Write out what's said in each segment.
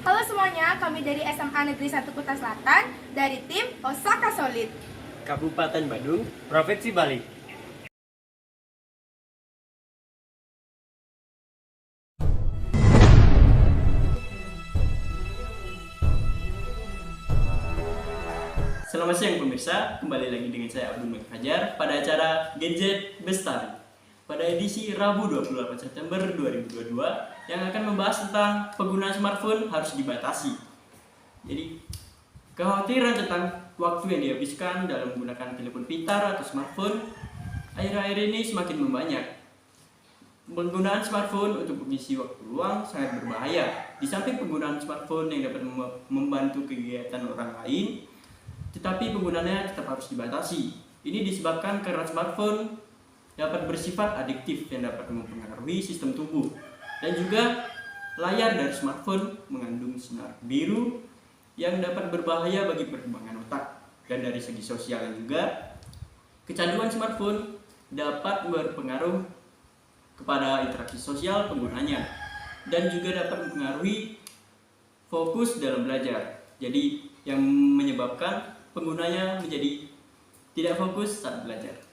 Halo semuanya, kami dari SMA Negeri 1 Kuta Selatan dari tim Osaka Solid. Kabupaten Badung, Provinsi Bali. Selamat siang pemirsa, kembali lagi dengan saya Abdul Malik Fajar pada acara Gadget Bestari pada edisi Rabu 28 September 2022 yang akan membahas tentang penggunaan smartphone harus dibatasi. Jadi, kekhawatiran tentang waktu yang dihabiskan dalam menggunakan telepon pintar atau smartphone akhir-akhir ini semakin membanyak. Penggunaan smartphone untuk mengisi waktu luang sangat berbahaya. Di samping penggunaan smartphone yang dapat membantu kegiatan orang lain, tetapi penggunaannya tetap harus dibatasi. Ini disebabkan karena smartphone dapat bersifat adiktif yang dapat mempengaruhi sistem tubuh. Dan juga layar dari smartphone mengandung sinar biru yang dapat berbahaya bagi perkembangan otak. Dan dari segi sosial juga, kecanduan smartphone dapat berpengaruh kepada interaksi sosial penggunanya dan juga dapat mempengaruhi fokus dalam belajar. Jadi yang menyebabkan penggunanya menjadi tidak fokus saat belajar.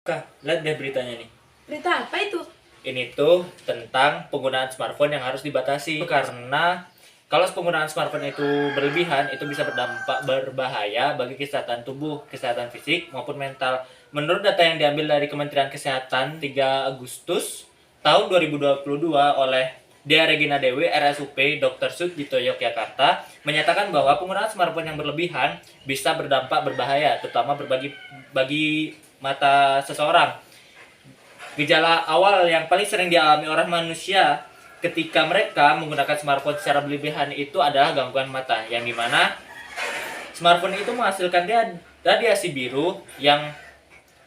Kak, lihat deh beritanya nih. Berita apa itu? Ini tuh tentang penggunaan smartphone yang harus dibatasi. Karena kalau penggunaan smartphone itu berlebihan, itu bisa berdampak berbahaya bagi kesehatan tubuh, kesehatan fisik maupun mental. Menurut data yang diambil dari Kementerian Kesehatan 3 Agustus tahun 2022 oleh Dea Regina Dewi, RSUP Dr. Sudjito Yogyakarta, menyatakan bahwa penggunaan smartphone yang berlebihan bisa berdampak berbahaya, terutama bagi mata seseorang. Gejala awal yang paling sering dialami orang manusia ketika mereka menggunakan smartphone secara berlebihan itu adalah gangguan mata, yang dimana smartphone itu menghasilkan radiasi biru yang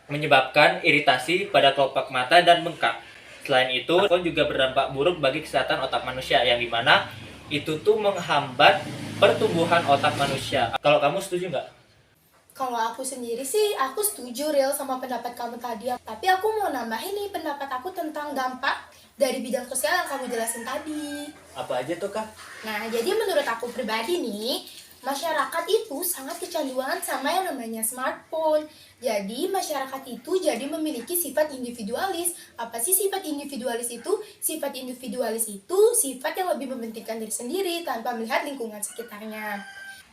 menyebabkan iritasi pada kelopak mata dan bengkak. Selain itu, smartphone juga berdampak buruk bagi kesehatan otak manusia, yang dimana itu tuh menghambat pertumbuhan otak manusia. Kalau kamu setuju nggak? Kalau aku sendiri sih, aku setuju Real sama pendapat kamu tadi. Tapi aku mau nambahin nih pendapat aku tentang dampak dari bidang sosial yang kamu jelasin tadi. Apa aja tuh, Kak? Nah, jadi menurut aku pribadi nih, masyarakat itu sangat kecanduan sama yang namanya smartphone. Jadi, masyarakat itu jadi memiliki sifat individualis. Apa sih sifat individualis itu? Sifat individualis itu sifat yang lebih mementingkan diri sendiri tanpa melihat lingkungan sekitarnya.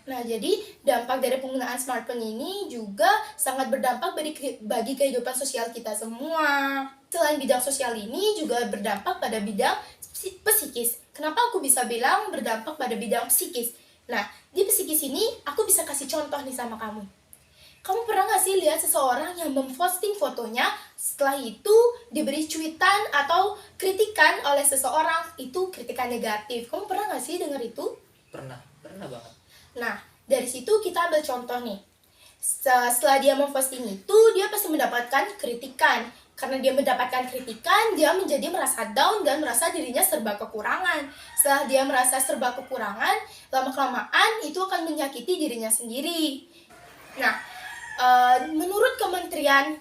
Nah, jadi dampak dari penggunaan smartphone ini juga sangat berdampak bagi kehidupan sosial kita semua. Selain bidang sosial ini juga berdampak pada bidang psikis. Kenapa aku bisa bilang berdampak pada bidang psikis? Nah, di psikis ini aku bisa kasih contoh nih sama kamu. Kamu pernah gak sih lihat seseorang yang memposting fotonya, setelah itu diberi cuitan atau kritikan oleh seseorang, itu kritikan negatif. Kamu pernah gak sih dengar itu? Pernah banget. Nah, dari situ kita ambil contoh nih. Setelah dia memposting itu, dia pasti mendapatkan kritikan. Karena dia mendapatkan kritikan, dia menjadi merasa down dan merasa dirinya serba kekurangan. Setelah dia merasa serba kekurangan, lama-kelamaan itu akan menyakiti dirinya sendiri. Nah, menurut Kementerian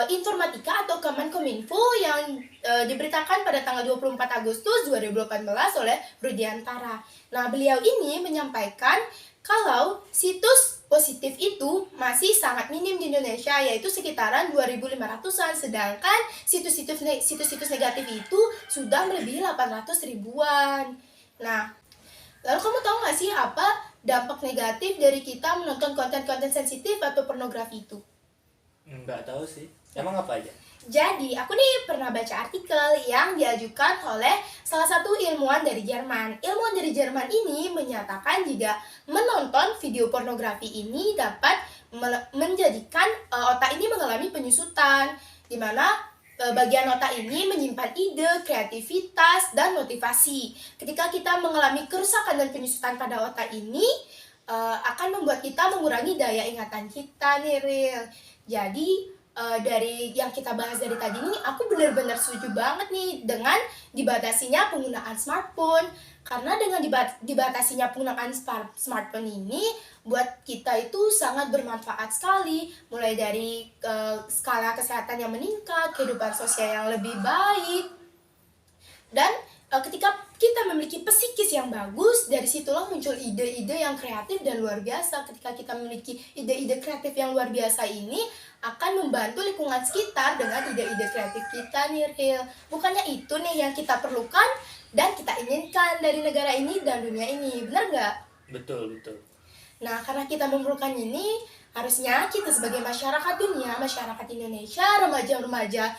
Informatika atau Kemenkominfo yang diberitakan pada tanggal 24 Agustus 2018 oleh Rudiantara. Nah, beliau ini menyampaikan kalau situs positif itu masih sangat minim di Indonesia, yaitu sekitaran 2.500-an, sedangkan situs-situs negatif itu sudah melebihi 800 ribuan. Nah, lalu kamu tahu nggak sih apa dampak negatif dari kita menonton konten-konten sensitif atau pornografi itu? Nggak tahu sih. Emang apa aja? Jadi, aku nih pernah baca artikel yang diajukan oleh salah satu ilmuwan dari Jerman. Ilmuwan dari Jerman ini menyatakan jika menonton video pornografi ini dapat menjadikan otak ini mengalami penyusutan, di mana bagian otak ini menyimpan ide, kreativitas, dan motivasi. Ketika kita mengalami kerusakan dan penyusutan pada otak ini, akan membuat kita mengurangi daya ingatan kita nih, Ril. Jadi, dari yang kita bahas dari tadi nih, aku benar-benar setuju banget nih dengan dibatasinya penggunaan smartphone. Karena dengan dibatasinya penggunaan smartphone ini, buat kita itu sangat bermanfaat sekali. Mulai dari skala kesehatan yang meningkat, kehidupan sosial yang lebih baik. Dan ketika kita memiliki psikis yang bagus, dari situlah muncul ide-ide yang kreatif dan luar biasa. Ketika kita memiliki ide-ide kreatif yang luar biasa ini, akan membantu lingkungan sekitar dengan ide-ide kreatif kita nih, Ril. Bukannya itu nih yang kita perlukan dan kita inginkan dari negara ini dan dunia ini, benar nggak? Betul, betul. Nah, karena kita memerlukan ini, harusnya kita sebagai masyarakat dunia, masyarakat Indonesia, remaja-remaja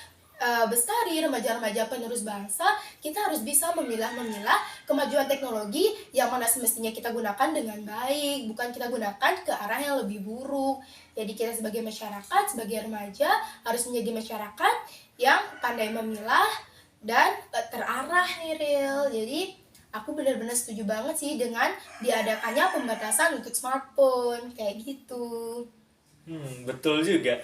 bestari, remaja-remaja penerus bangsa, kita harus bisa memilah-memilah kemajuan teknologi yang mana semestinya kita gunakan dengan baik, bukan kita gunakan ke arah yang lebih buruk. Jadi kita sebagai masyarakat, sebagai remaja, harus menjadi masyarakat yang pandai memilah dan terarah nih, Ril. Jadi aku benar-benar setuju banget sih dengan diadakannya pembatasan untuk smartphone kayak gitu. Betul juga.